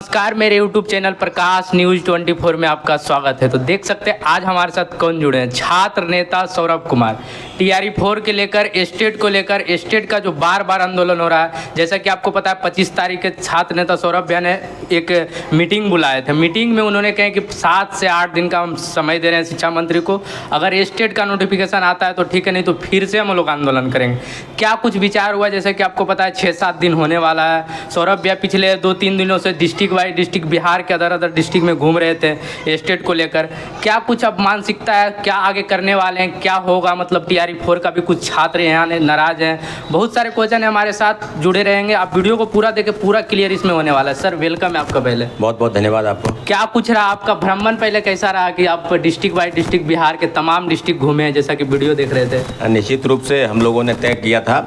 नमस्कार, मेरे YouTube channel प्रकाश news 24 में आपका स्वागत है। तो देख सकते हैं आज हमारे साथ कौन जुड़े हैं। छात्र नेता सौरभ कुमार टीआरई 4 के लेकर स्टेट को लेकर स्टेट का जो बार बार आंदोलन हो रहा है, जैसा कि आपको पता है 25 तारीख के छात्र नेता सौरभ भैया ने एक मीटिंग बुलाए थे। मीटिंग में उन्होंने कहा कि 7 से 8 दिन का हम समय दे रहे हैं शिक्षा मंत्री को। अगर स्टेट का नोटिफिकेशन आता है तो ठीक है, नहीं तो फिर से हम लोग आंदोलन करेंगे। क्या कुछ विचार हुआ? जैसे कि आपको पता है 6-7 दिन होने वाला है। सौरभ भैया पिछले 2-3 दिनों से डिस्ट्रिक्ट वाइज डिस्ट्रिक्ट बिहार के अदर डिस्ट्रिक्ट में घूम रहे थे स्टेट को लेकर। क्या कुछ अब मानसिकता है, क्या आगे करने वाले हैं, क्या होगा? मतलब टीआरई 4 का भी कुछ छात्र यहाँ नाराज हैं। बहुत सारे क्वेश्चन है, हमारे साथ जुड़े रहेंगे। आप वीडियो को पूरा देखें, पूरा क्लियर इसमें होने वाला है। सर वेलकम है आपका। पहले बहुत बहुत धन्यवाद आपको। क्या कुछ रहा आपका भ्रमण, पहले कैसा रहा कि आप डिस्ट्रिक्ट वाइज डिस्ट्रिक्ट बिहार के तमाम डिस्ट्रिक्ट घूमे हैं, जैसा कि वीडियो देख रहे थे? निश्चित रूप से हम लोगों ने तय किया था,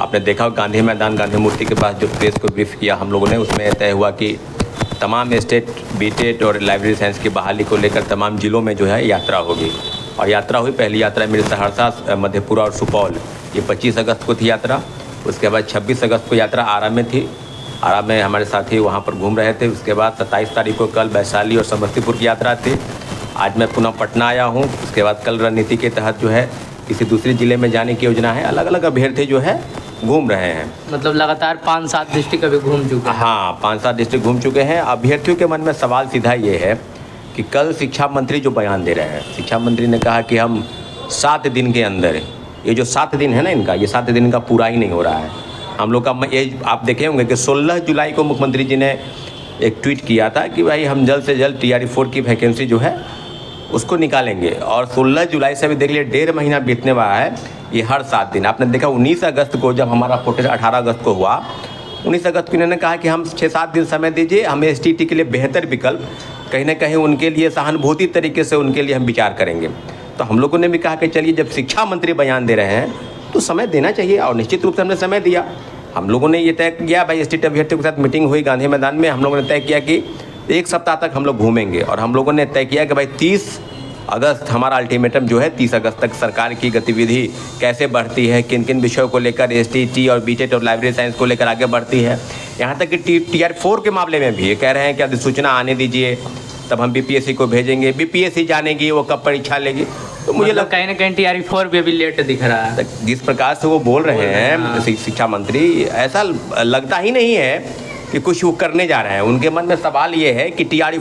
आपने देखा गांधी मैदान गांधी मूर्ति के पास जो प्रेस को ब्रीफ किया हम लोगों ने, उसमें तय हुआ कि तमाम स्टेट बीटेट और लाइब्रेरी साइंस की बहाली को लेकर तमाम जिलों में जो है यात्रा होगी। और यात्रा हुई, पहली यात्रा मेरे सहरसा, मधेपुरा और सुपौल, ये 25 अगस्त को थी यात्रा। उसके बाद 26 अगस्त को यात्रा आरा में थी। आरा में हमारे साथी वहाँ पर घूम रहे थे। उसके बाद 27 तारीख को कल वैशाली और समस्तीपुर की यात्रा थी। आज मैं पुनः पटना आया हूँ। उसके बाद कल रणनीति के तहत जो है किसी दूसरे ज़िले में जाने की योजना है। अलग अलग अभ्यर्थी जो है घूम रहे हैं। मतलब लगातार 5-7 डिस्ट्रिक्ट अभी घूम चुके हैं। हाँ, 5-7 डिस्ट्रिक्ट घूम चुके हैं। अभ्यर्थियों के मन में सवाल सीधा ये है कि कल शिक्षा मंत्री जो बयान दे रहे हैं, शिक्षा मंत्री ने कहा कि हम 7 दिन के अंदर, ये जो 7 दिन है ना इनका, ये 7 दिन का पूरा ही नहीं हो रहा है हम लोग का। ये आप देखे होंगे कि 16 जुलाई को मुख्यमंत्री जी ने एक ट्वीट किया था कि भाई हम जल्द से जल्द टीआरई 4 की वैकेंसी जो है उसको निकालेंगे। और 16 जुलाई से अभी देख लिए 1.5 महीना बीतने वाला है। ये हर 7 दिन आपने देखा। 19 अगस्त को जब हमारा प्रोटेस्ट 18 अगस्त को हुआ, 19 अगस्त को इन्होंने कहा कि हम 6-7 दिन समय दीजिए, हमें एसटीटी के लिए बेहतर विकल्प, कहीं ना कहीं उनके लिए सहानुभूति तरीके से उनके लिए हम विचार करेंगे। तो हम लोगों ने भी कहा कि चलिए जब शिक्षा मंत्री बयान दे रहे हैं तो समय देना चाहिए, और निश्चित रूप से हमने समय दिया। हम लोगों ने ये तय किया, भाई एसटीटी अभ्यर्थियों के साथ मीटिंग हुई गांधी मैदान में। हम लोगों ने तय किया कि 1 सप्ताह तक हम लोग घूमेंगे। और हम लोगों ने तय किया कि भाई 30 अगस्त हमारा अल्टीमेटम जो है, 30 अगस्त तक सरकार की गतिविधि कैसे बढ़ती है, किन किन विषयों को लेकर एसटीटी और बीटेट और लाइब्रेरी साइंस को लेकर आगे बढ़ती है। यहाँ तक कि टीआरई 4 के मामले में भी ये कह रहे हैं कि अधिसूचना आने दीजिए, तब हम बीपीएससी को भेजेंगे। बीपीएससी जानेगी, वो कब परीक्षा लेगी। तो मुझे मतलब कहीं ना कहीं टीआरई 4 भी अभी लेट दिख रहा है। जिस प्रकार से वो बोल रहे हैं शिक्षा मंत्री, ऐसा लगता ही नहीं है कि कुछ वो करने जा रहे हैं। उनके मन में सवाल ये है कि टीआरई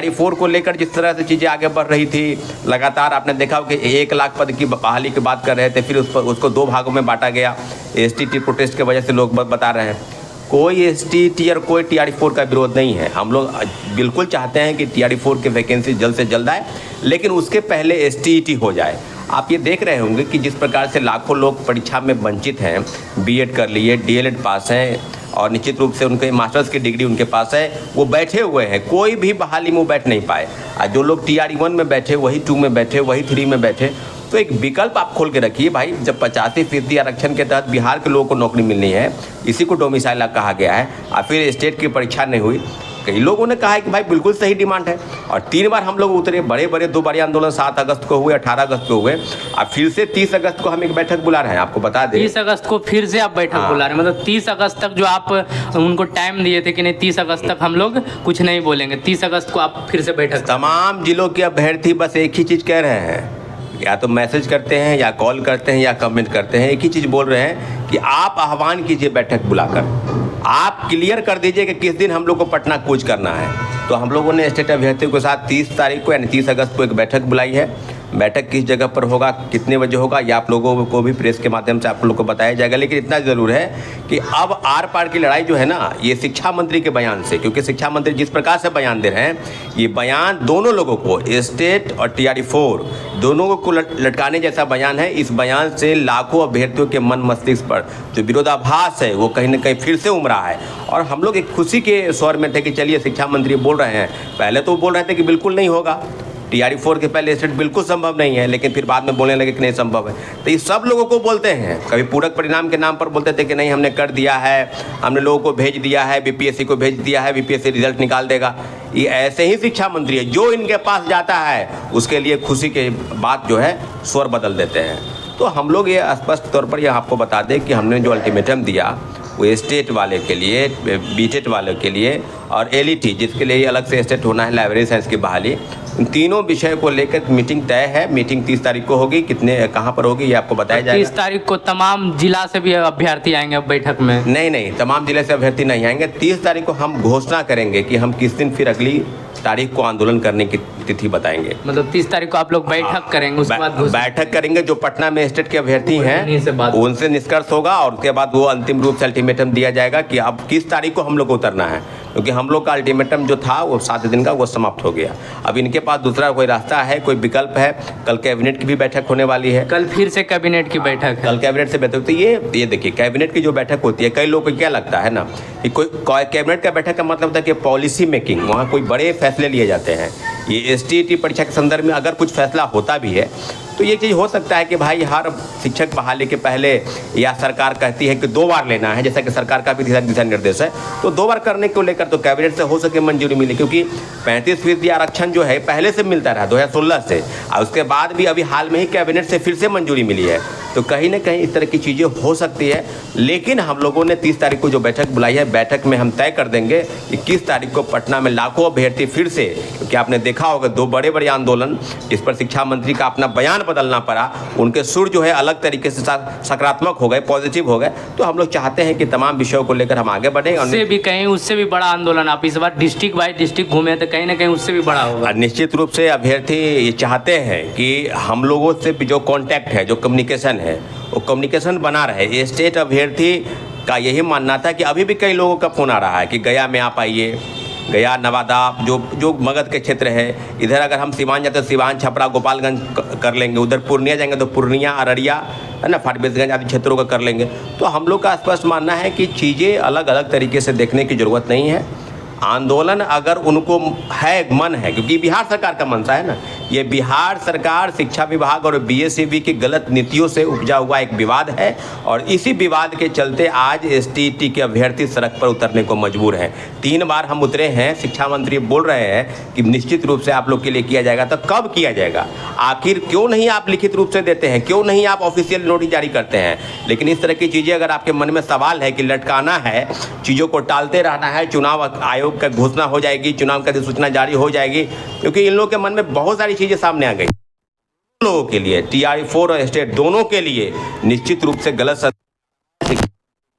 4 को लेकर जिस तरह से चीज़ें आगे बढ़ रही थी, लगातार आपने देखा कि 1 लाख पद की बहाली की बात कर रहे थे, फिर उसको 2 भागों में बांटा गया। एसटीटी प्रोटेस्ट की वजह से लोग बता रहे हैं। कोई एसटीटी और कोई टीआरई 4 का विरोध नहीं है। हम लोग बिल्कुल चाहते हैं कि टीआरई 4 की वैकेंसी जल्द से जल्द आए, लेकिन उसके पहले एसटीटी हो जाए। आप ये देख रहे होंगे कि जिस प्रकार से लाखों लोग परीक्षा में वंचित हैं, बीएड कर लिए, डीएलएड पास हैं, और निश्चित रूप से उनके मास्टर्स की डिग्री उनके पास है, वो बैठे हुए हैं। कोई भी बहाली में वो बैठ नहीं पाए। जो लोग टीआरई 1 में बैठे, वही 2 में बैठे, वही 3 में बैठे। तो एक विकल्प आप खोल के रखिए भाई। जब 85% आरक्षण के तहत बिहार के लोगों को नौकरी मिलनी है, इसी को डोमिसाइल कहा गया है, और फिर स्टेट की परीक्षा नहीं हुई। कई लोगों ने कहा है कि भाई बिल्कुल सही डिमांड है। और 3 बार हम लोग उतरे, बड़े 2 बड़े आंदोलन 7 अगस्त को हुए, 18 अगस्त को हुए, और फिर से 30 अगस्त को हम एक बैठक बुला रहे हैं। आपको बता दें 30 अगस्त को फिर से आप बैठक बुला रहे हैं। मतलब 30 अगस्त तक जो आप उनको टाइम दिए थे कि नहीं 30 अगस्त तक हम लोग कुछ नहीं बोलेंगे, 30 अगस्त को आप फिर से बैठक। तमाम जिलों के अभ्यर्थी बस एक ही चीज़ कह रहे हैं, या तो मैसेज करते हैं, या कॉल करते हैं, या कमेंट करते हैं। एक ही चीज़ बोल रहे हैं कि आप आह्वान कीजिए बैठक बुलाकर, आप क्लियर कर दीजिए कि किस दिन हम लोग को पटना कूच करना है। तो हम लोगों ने स्टेट अभ्यर्थियों के साथ 30 तारीख को यानी 30 अगस्त को एक बैठक बुलाई है। बैठक किस जगह पर होगा, कितने बजे होगा, ये आप लोगों को भी प्रेस के माध्यम से आप लोगों को बताया जाएगा। लेकिन इतना ज़रूर है कि अब आर पार की लड़ाई जो है ना, ये शिक्षा मंत्री के बयान से, क्योंकि शिक्षा मंत्री जिस प्रकार से बयान दे रहे हैं, ये बयान दोनों लोगों को, स्टेट और टीआरई 4 दोनों को लटकाने जैसा बयान है। इस बयान से लाखों अभ्यर्थियों के मन मस्तिष्क पर जो विरोधाभास है वो कहीं ना कहीं फिर से उमड़ा है। और हम लोग एक खुशी के स्वर में थे कि चलिए शिक्षा मंत्री बोल रहे हैं। पहले तो वो बोल रहे थे कि बिल्कुल नहीं होगा, टीआरई 4 के पहले स्टेट बिल्कुल संभव नहीं है, लेकिन फिर बाद में बोलने लगे कि नहीं संभव है। तो ये सब लोगों को बोलते हैं, कभी पूरक परिणाम के नाम पर बोलते थे कि नहीं हमने कर दिया है, हमने लोगों को भेज दिया है, बीपीएससी को भेज दिया है, बीपीएससी रिजल्ट निकाल देगा। ये ऐसे ही शिक्षा मंत्री है, जो इनके पास जाता है उसके लिए खुशी के बात जो है स्वर बदल देते हैं। तो हम लोग ये स्पष्ट तौर पर ये आपको बता दें कि हमने जो अल्टीमेटम दिया वो स्टेट वाले के लिए, बीटेट वाले के लिए और एलईटी जिसके लिए अलग से स्टेट होना है, लाइब्रेरी साइंस की बहाली, इन तीनों विषय को लेकर मीटिंग तय है। मीटिंग 30 तारीख को होगी। कितने कहाँ पर होगी ये आपको बताया जाएगा। 30 तारीख को तमाम जिला से भी अभ्यर्थी आएंगे अब बैठक में? नहीं, तमाम जिले से अभ्यर्थी नहीं आएंगे। 30 तारीख को हम घोषणा करेंगे कि हम किस दिन फिर अगली तारीख को आंदोलन करने की तिथि बताएंगे। मतलब 30 तारीख को आप लोग बैठक करेंगे, उसके बाद बैठक करेंगे। जो पटना में स्टेट के अभ्यर्थी हैं उनसे निष्कर्ष होगा और उसके बाद वो अंतिम रूप से अल्टीमेटम दिया जाएगा कि अब किस तारीख को हम लोग को उतरना है, क्योंकि हम लोग का अल्टीमेटम जो था वो 7 दिन का वो समाप्त हो गया। अब इनके पास दूसरा कोई रास्ता है, कोई विकल्प है। कल कैबिनेट की भी बैठक होने वाली है। कल फिर से कैबिनेट की बैठक है। कल कैबिनेट से बैठक होती है। ये देखिए कैबिनेट की जो बैठक होती है, कई लोगों को क्या लगता है ना कि कोई कैबिनेट का बैठक का मतलब होता है कि पॉलिसी मेकिंग, वहाँ कोई बड़े फैसले लिए जाते हैं। ये STET परीक्षा के संदर्भ में अगर कुछ फैसला होता भी है तो ये चीज़ हो सकता है कि भाई हर शिक्षक बहाली के पहले या सरकार कहती है कि 2 बार लेना है, जैसा कि सरकार का भी दिशा निर्देश है, तो 2 बार करने को लेकर तो कैबिनेट से हो सके मंजूरी मिली, क्योंकि 35% आरक्षण जो है पहले से मिलता रहा 2016 से, और उसके बाद भी अभी हाल में ही कैबिनेट से फिर से मंजूरी मिली है। तो कहीं ना कहीं इस तरह की चीज़ें हो सकती है। लेकिन हम लोगों ने 30 तारीख को जो बैठक बुलाई है, बैठक में हम तय कर देंगे कि किस तारीख को पटना में लाखों अभ्यर्थी फिर से, क्योंकि आपने देखा होगा 2 बड़े आंदोलन, इस पर शिक्षा मंत्री का अपना बयान बदलना पड़ा, उनके सुर जो है अलग तरीके से सकारात्मक हो गए, पॉजिटिव हो गए। तो हम लोग चाहते हैं कि तमाम विषयों को लेकर हम आगे बढ़ें। उससे भी बड़ा आंदोलन आप इस बार डिस्ट्रिक्ट बाई डिस्ट्रिक्ट घूमे तो कहीं ना कहीं उससे भी बड़ा होगा। निश्चित रूप से अभ्यर्थी ये चाहते हैं कि हम लोगों से जो कॉन्टैक्ट है, जो कम्युनिकेशन है, वो कम्युनिकेशन बना रहे। स्टेट अभ्यर्थी का यही मानना था कि अभी भी कई लोगों का फ़ोन आ रहा है कि गया में आप आइए, गया, नवादा, जो मगध के क्षेत्र है, इधर अगर हम सिवान जाते तो सिवान, छपरा, गोपालगंज कर लेंगे, उधर पूर्णिया जाएंगे तो पूर्णिया, अररिया है ना, फारबिसगंज आदि क्षेत्रों का कर लेंगे। तो हम लोग का स्पष्ट मानना है कि चीज़ें अलग अलग तरीके से देखने की ज़रूरत नहीं है। आंदोलन अगर उनको है, मन है, क्योंकि बिहार सरकार का मनसा है ना, ये बिहार सरकार, शिक्षा विभाग और BSEB की गलत नीतियों से उपजा हुआ एक विवाद है, और इसी विवाद के चलते आज STET के अभ्यर्थी सड़क पर उतरने को मजबूर हैं। 3 बार हम उतरे हैं। शिक्षा मंत्री बोल रहे हैं कि निश्चित रूप से आप लोग के लिए किया जाएगा। तो कब किया जाएगा? आखिर क्यों नहीं आप लिखित रूप से देते हैं? क्यों नहीं आप ऑफिशियल नोटिस जारी करते हैं? लेकिन इस तरह की चीज़ें अगर आपके मन में सवाल है कि लटकाना है, चीज़ों को टालते रहना है, चुनाव आयोग का घोषणा हो जाएगी, चुनाव की अधिसूचना जारी हो जाएगी, क्योंकि इन लोगों के मन में बहुत सारी चीज़ें सामने आ गई। लोगों के लिए, TRE-4 और स्टेट दोनों के लिए निश्चित रूप से गलत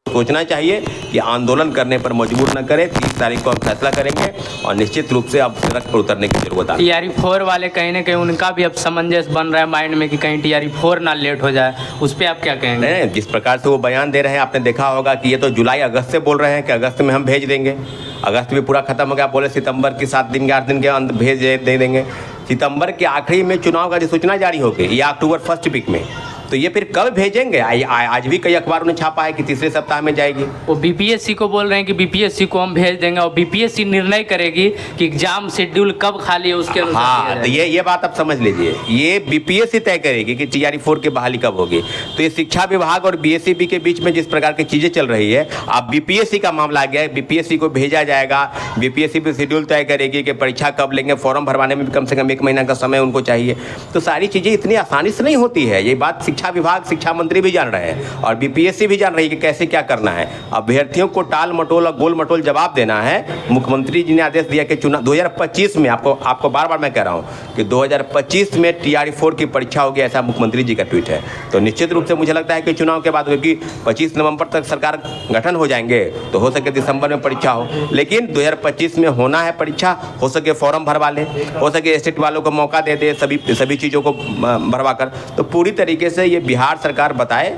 सोचना चाहिए कि आंदोलन करने पर मजबूर न करें। 30 तारीख को हम फैसला करेंगे और निश्चित रूप से अब सड़क पर उतरने की जरूरत है। TRE-4 वाले कहीं ना कहीं उनका भी अब समंजस बन रहा है माइंड में कि कहीं TRE-4 ना लेट हो जाए, उस पर आप क्या कहेंगे? नहीं, जिस प्रकार से वो बयान दे रहे हैं, आपने देखा होगा कि ये तो जुलाई अगस्त से बोल रहे हैं कि अगस्त में हम भेज देंगे। अगस्त में पूरा खत्म हो गया, बोले सितंबर की 7 दिन के 8 दिन के अंदर भेज दे देंगे। सितंबर के आखिरी में चुनाव का अधिसूचना जारी हो गई या अक्टूबर फर्स्ट वीक में, तो ये फिर कब भेजेंगे? आज भी कई अखबारों ने छापा है कि तीसरे सप्ताह में जाएगी। वो BPSC को बोल रहे हैं कि BPSC को हम भेज देंगे और BPSC निर्णय करेगी कि एग्जाम शेड्यूल कब खाली है उसके अनुसार। हाँ, तो ये बात आप समझ लीजिए, ये BPSC तय करेगी कि TRE-4 की बहाली कब होगी। तो ये शिक्षा विभाग और BSEB के बीच में जिस प्रकार की चीज़ें चल रही है, अब BPSC का मामला आ गया है, BPSC को भेजा जाएगा, BPSC भी शेड्यूल तय करेगी कि परीक्षा कब लेंगे, फॉर्म भरवाने में भी कम से कम 1 महीना का समय उनको चाहिए। तो सारी चीज़ें इतनी आसानी से नहीं होती है। ये बात शिक्षा विभाग, शिक्षा मंत्री भी जान रहे हैं और BPSC भी जान रही है कि कैसे क्या करना है। अभ्यर्थियों को टाल मटोल और गोल मटोल जवाब देना है। मुख्यमंत्री जी ने आदेश दिया कि चुनाव 2025 में, आपको बार बार मैं कह रहा हूं कि 2025 में TRE-4 की परीक्षा होगी, ऐसा मुख्यमंत्री जी का ट्वीट है। तो निश्चित रूप से मुझे लगता है कि चुनाव के बाद, क्योंकि 25 नवंबर तक सरकार गठन हो जाएंगे, तो हो सके दिसंबर में परीक्षा हो, लेकिन 2025 में होना है परीक्षा। हो सके फॉर्म भरवा ले, हो सके स्टेट वालों को मौका दे दे सभी चीज़ों को भरवा कर। तो पूरी तरीके से ये बिहार सरकार बताए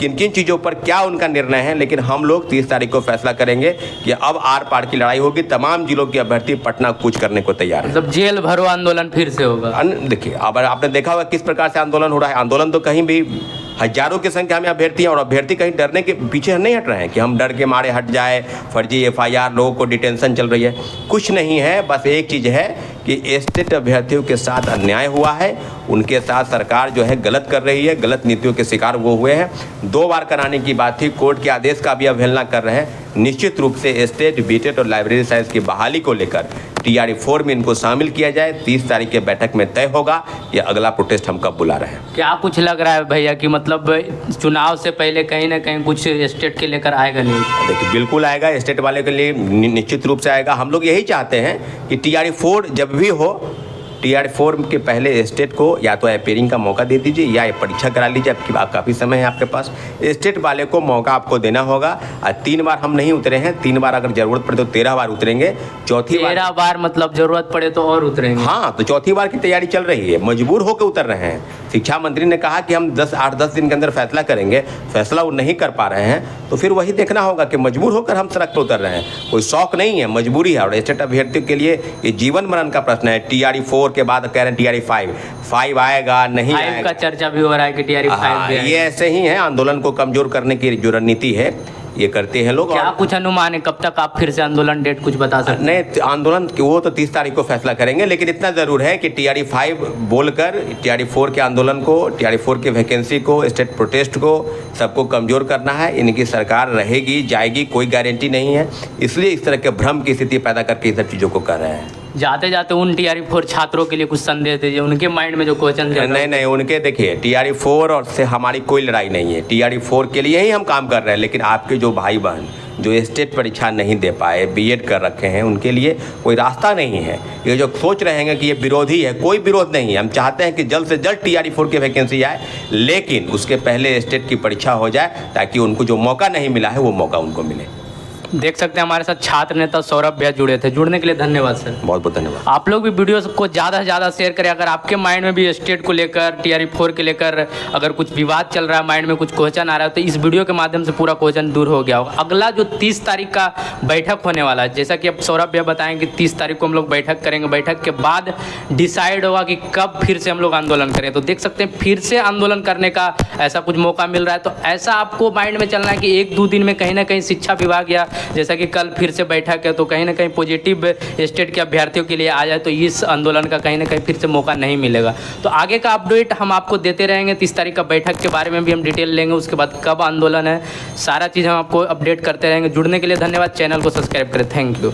किन किन चीज़ों पर क्या उनका निर्णय है। लेकिन हम लोग 30 तारीख को फैसला करेंगे कि अब आर पार की लड़ाई होगी। तमाम जिलों के अभ्यर्थी पटना कूच करने को तैयार है। मतलब जेल भरो आंदोलन फिर से होगा। देखिए, अब आपने देखा होगा किस प्रकार से आंदोलन हो रहा है। आंदोलन तो कहीं भी हजारों की संख्या में अभ्यर्थी हैं और अभ्यर्थी कहीं डरने के पीछे नहीं हट रहे हैं कि हम डर के मारे हट जाए, फर्जी FIR, लोगों को डिटेंशन चल रही है, कुछ नहीं है। बस एक चीज़ है कि स्टेट अभ्यर्थियों के साथ अन्याय हुआ है, उनके साथ सरकार जो है गलत कर रही है, गलत नीतियों के शिकार वो हुए हैं। 2 बार कराने की बात थी, कोर्ट के आदेश का भी अवहेलना कर रहे हैं। निश्चित रूप से स्टेट, BTET और लाइब्रेरी साइंस की बहाली को लेकर TRE 4 में इनको शामिल किया जाए। 30 तारीख के बैठक में तय होगा कि अगला प्रोटेस्ट हम कब बुला रहे हैं। क्या कुछ लग रहा है भैया कि मतलब चुनाव से पहले कहीं ना कहीं कुछ स्टेट के लेकर आएगा नहीं? देखिए बिल्कुल आएगा, स्टेट वाले के लिए निश्चित रूप से आएगा। हम लोग यही चाहते हैं कि TRE 4 जब भी हो, TRE 4 के पहले स्टेट को या तो अपेयरिंग का मौका दे दीजिए या परीक्षा करा लीजिए। आपकी काफ़ी समय है आपके पास, स्टेट वाले को मौका आपको देना होगा। 3 बार हम नहीं उतरे हैं, 3 बार अगर ज़रूरत पड़े तो 13 बार उतरेंगे। चौथी 13 बार मतलब ज़रूरत पड़े तो और उतरेंगे? हाँ, तो चौथी बार की तैयारी चल रही है, मजबूर होकर उतर रहे हैं। शिक्षा मंत्री ने कहा कि हम 8-10 दिन के अंदर फैसला करेंगे, फैसला वो नहीं कर पा रहे हैं, तो फिर वही देखना होगा कि मजबूर होकर हम सड़क पर उतर रहे हैं। कोई शौक नहीं है, मजबूरी है। और स्टेट अभ्यर्थियों के लिए ये जीवन मरण का प्रश्न है। TRE 4 के बाद कह रहे हैं TRE 5 आएगा नहीं आएगा, का चर्चा भी हो रहा है कि TRE 5 भी ये ऐसे ही है। आंदोलन को कमजोर करने की जो रणनीति है ये करते हैं लोग। क्या कुछ अनुमान है कब तक आप फिर से आंदोलन डेट कुछ बता सकते हैं? नहीं, आंदोलन वो तो 30 तारीख को फैसला करेंगे, लेकिन इतना ज़रूर है कि TRE 5 बोलकर TRE 4 के आंदोलन को, TRE 4 की वैकेंसी को, स्टेट प्रोटेस्ट को, सबको कमज़ोर करना है। इनकी सरकार रहेगी जाएगी कोई गारंटी नहीं है, इसलिए इस तरह के भ्रम की स्थिति पैदा करके इन सब चीज़ों को कर रहे हैं। जाते जाते उन TRE 4 छात्रों के लिए कुछ संदेश दीजिए, उनके माइंड में जो क्वेश्चन नहीं, उनके देखिए TRE 4 और से हमारी कोई लड़ाई नहीं है। TRE 4 के लिए ही हम काम कर रहे हैं, लेकिन आपके जो भाई बहन जो स्टेट परीक्षा नहीं दे पाए, B.Ed कर रखे हैं, उनके लिए कोई रास्ता नहीं है। ये जो सोच रहे हैं कि ये विरोधी है, कोई विरोध नहीं है। हम चाहते हैं कि जल्द से जल्द TRE 4 की वैकेंसी आए, लेकिन उसके पहले स्टेट की परीक्षा हो जाए ताकि उनको जो मौका नहीं मिला है वो मौका उनको मिले। देख सकते हैं हमारे साथ छात्र नेता सौरभ भैया जुड़े थे। जुड़ने के लिए धन्यवाद सर। बहुत बहुत धन्यवाद। आप लोग भी वीडियो को ज़्यादा से ज़्यादा शेयर करें। अगर आपके माइंड में भी स्टेट को लेकर TRE 4 के लेकर अगर कुछ विवाद चल रहा है, माइंड में कुछ क्वेश्चन आ रहा है, तो इस वीडियो के माध्यम से पूरा क्वेश्चन दूर हो गया होगा। अगला जो 30 तारीख का बैठक होने वाला है, जैसा कि अब सौरभ भैया बताएं कि 30 तारीख को हम लोग बैठक करेंगे। बैठक के बाद डिसाइड होगा कि कब फिर से हम लोग आंदोलन करें। तो देख सकते हैं फिर से आंदोलन करने का ऐसा कुछ मौका मिल रहा है। तो ऐसा आपको माइंड में चलना है कि 1-2 दिन में कहीं ना कहीं शिक्षा विभाग या जैसा कि कल फिर से बैठक है तो कहीं ना कहीं पॉजिटिव स्टेट के अभ्यर्थियों के लिए आ जाए तो इस आंदोलन का कहीं ना कहीं फिर से मौका नहीं मिलेगा। तो आगे का अपडेट हम आपको देते रहेंगे। 30 तारीख का बैठक के बारे में भी हम डिटेल लेंगे, उसके बाद कब आंदोलन है, सारा चीज़ हम आपको अपडेट करते रहेंगे। जुड़ने के लिए धन्यवाद। चैनल को सब्सक्राइब करें। Thank you.